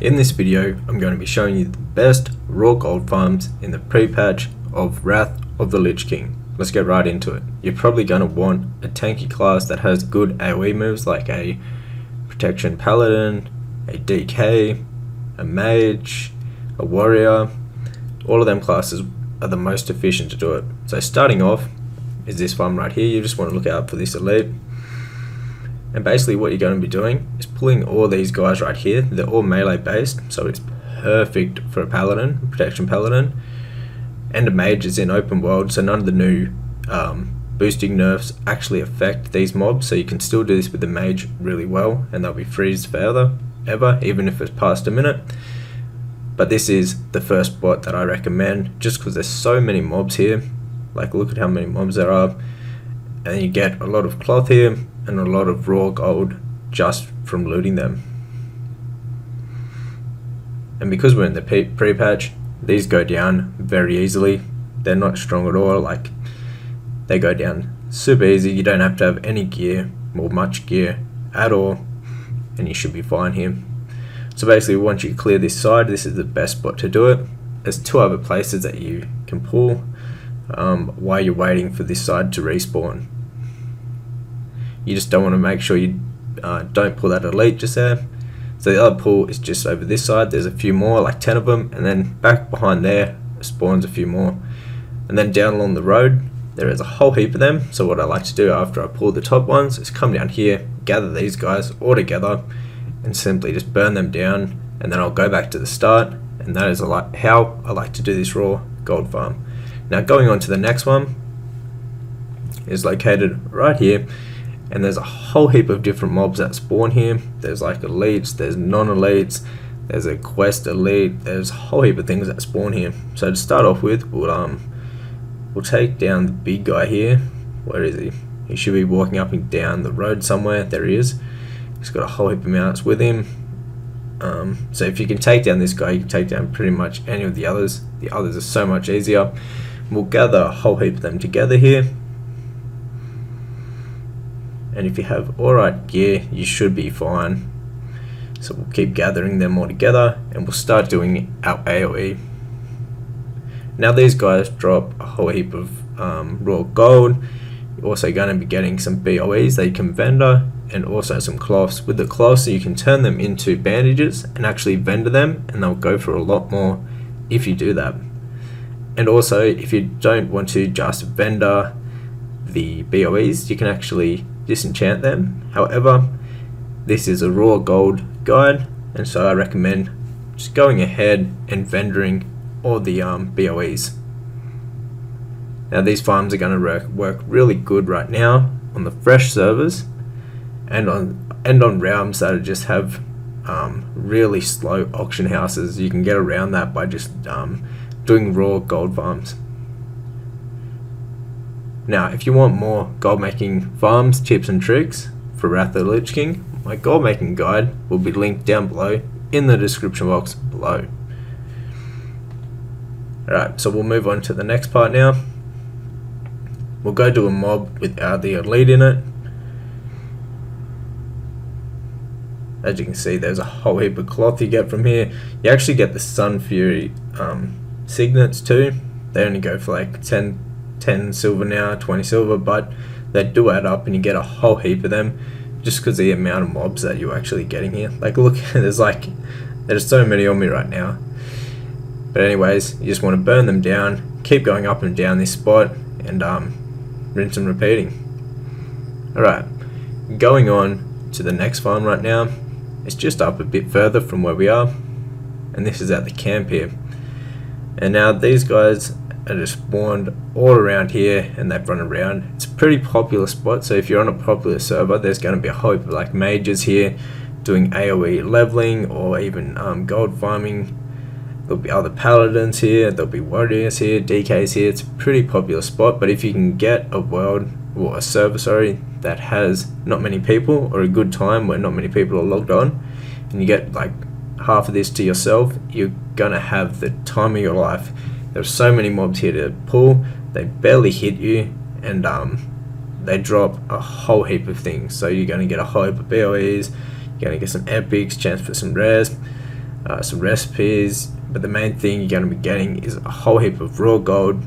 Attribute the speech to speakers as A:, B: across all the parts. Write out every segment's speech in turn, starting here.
A: In this video, I'm going to be showing you the best raw gold farms in the pre-patch of Wrath of the Lich King. Let's get right into it. You're probably going to want a tanky class that has good AoE moves like a Protection Paladin, a DK, a Mage, a Warrior. All of them classes are the most efficient to do it. So starting off is this farm right here. You just want to look out for this elite. And basically what you're going to be doing is pulling all these guys right here. They're all melee based, so it's perfect for a paladin, protection paladin. And a mage is in open world, so none of the new boosting nerfs actually affect these mobs, so you can still do this with the mage really well, and they'll be freeze forever, even if it's past a minute. But this is the first spot that I recommend, just because there's so many mobs here. Like, look at how many mobs there are, and you get a lot of cloth here and a lot of raw gold just from looting them. And because we're in the pre-patch, these go down very easily. They're not strong at all, like they go down super easy. You don't have to have any gear or much gear at all, and you should be fine here. So basically, once you clear this side, this is the best spot to do it. There's two other places that you can pull while you're waiting for this side to respawn. You just don't want to make sure you don't pull that elite just there. So the other pool is just over this side. There's a few more, like 10 of them, and then back behind there spawns a few more. And then down along the road, there is a whole heap of them. So what I like to do after I pull the top ones is come down here, gather these guys all together, and simply just burn them down. And then I'll go back to the start, and that is how I like to do this raw gold farm. Now going on to the next one is located right here. And there's a whole heap of different mobs that spawn here. There's like elites, there's non-elites, there's a quest elite, there's a whole heap of things that spawn here. So to start off with, we'll take down the big guy here. Where is he? He should be walking up and down the road somewhere. There he is. He's got a whole heap of mounts with him. So if you can take down this guy, you can take down pretty much any of the others. The others are so much easier. We'll gather a whole heap of them together here. And if you have alright gear, you should be fine. So we'll keep gathering them all together, and we'll start doing our AoE. Now these guys drop a whole heap of raw gold. You're also going to be getting some BOEs that you can vendor, and also some cloths. With the cloths, you can turn them into bandages and actually vendor them, and they'll go for a lot more if you do that. And also, if you don't want to just vendor the BOEs, you can actually disenchant them. However, this is a raw gold guide, and so I recommend just going ahead and vendoring all the BOEs. Now these farms are going to work really good right now on the fresh servers and on realms that just have really slow auction houses. You can get around that by just doing raw gold farms. Now, if you want more gold making farms, tips and tricks for Wrath of the Lich King, my gold making guide will be linked down below in the description box below. Alright, so we'll move on to the next part now. We'll go to a mob without the elite in it. As you can see, there's a whole heap of cloth you get from here. You actually get the Sun Fury signets too. They only go for like 10 silver now, 20 silver, but they do add up and you get a whole heap of them just because of the amount of mobs that you're actually getting here. Like, look, there's so many on me right now. But anyways, you just want to burn them down, keep going up and down this spot, and rinse and repeating. Alright, going on to the next farm right now. It's just up a bit further from where we are, and this is at the camp here. And now these guys are just spawned all around here, and they've run around. It's a pretty popular spot, so if you're on a popular server, there's going to be a whole heap of like mages here doing AoE leveling or even gold farming. There'll be other paladins here, there'll be warriors here, DKs here. It's a pretty popular spot, but if you can get a world or a server, that has not many people, or a good time where not many people are logged on, and you get like half of this to yourself, you're gonna have the time of your life. There are so many mobs here to pull, they barely hit you, and they drop a whole heap of things. So you're going to get a whole heap of BOEs, you're going to get some epics, chance for some rares. some recipes, but the main thing you're going to be getting is a whole heap of raw gold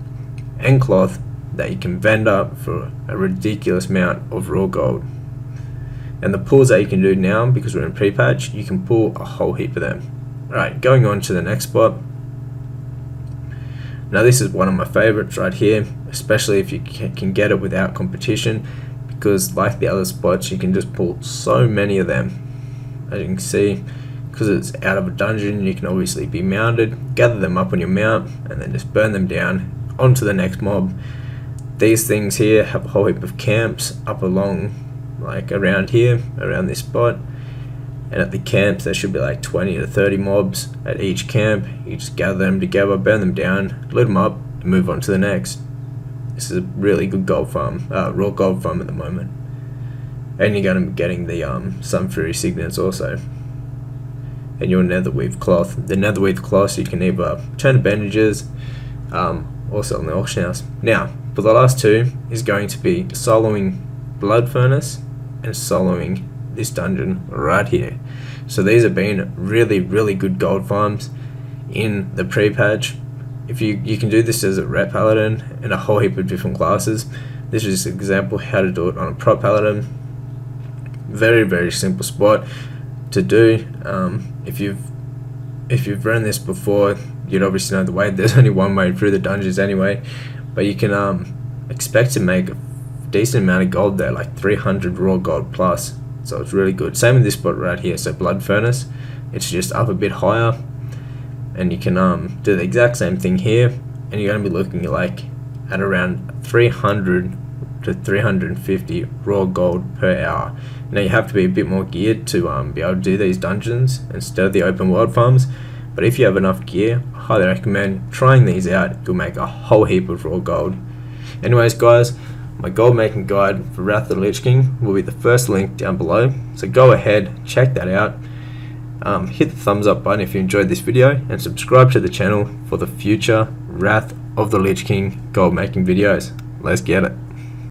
A: and cloth that you can vendor for a ridiculous amount of raw gold. And the pulls that you can do now, because we're in pre-patch, you can pull a whole heap of them. Alright, going on to the next spot. Now this is one of my favorites right here, especially if you can get it without competition, because like the other spots, you can just pull so many of them. As you can see, because it's out of a dungeon, you can obviously be mounted, gather them up on your mount, and then just burn them down onto the next mob. These things here have a whole heap of camps up along, like around here, around this spot. And at the camps there should be like 20 to 30 mobs at each camp. You just gather them together, burn them down, loot them up, and move on to the next. This is a really good gold farm, raw gold farm at the moment. And you're going to be getting the Sun Fury signets also. And your netherweave cloth. The netherweave cloth you can either turn to bandages or sell in the auction house. Now, for the last two is going to be soloing Blood Furnace and soloing this dungeon right here. So these have been really good gold farms in the pre-patch. If you can do this as a ret paladin and a whole heap of different classes. This is an example how to do it on a prop paladin. Very simple spot to do. If you've run this before, you'd obviously know the way. There's only one way through the dungeons anyway, but you can expect to make a decent amount of gold there, like 300 raw gold plus. So it's really good. Same with this spot right here. So Blood Furnace, it's just up a bit higher, and you can do the exact same thing here, and you're going to be looking like at around 300 to 350 raw gold per hour. Now you have to be a bit more geared to be able to do these dungeons instead of the open world farms, but if you have enough gear, I highly recommend trying these out. You'll make a whole heap of raw gold. Anyways guys, my gold making guide for Wrath of the Lich King will be the first link down below, so go ahead, check that out. Hit the thumbs up button if you enjoyed this video, and subscribe to the channel for the future Wrath of the Lich King gold making videos. Let's get it.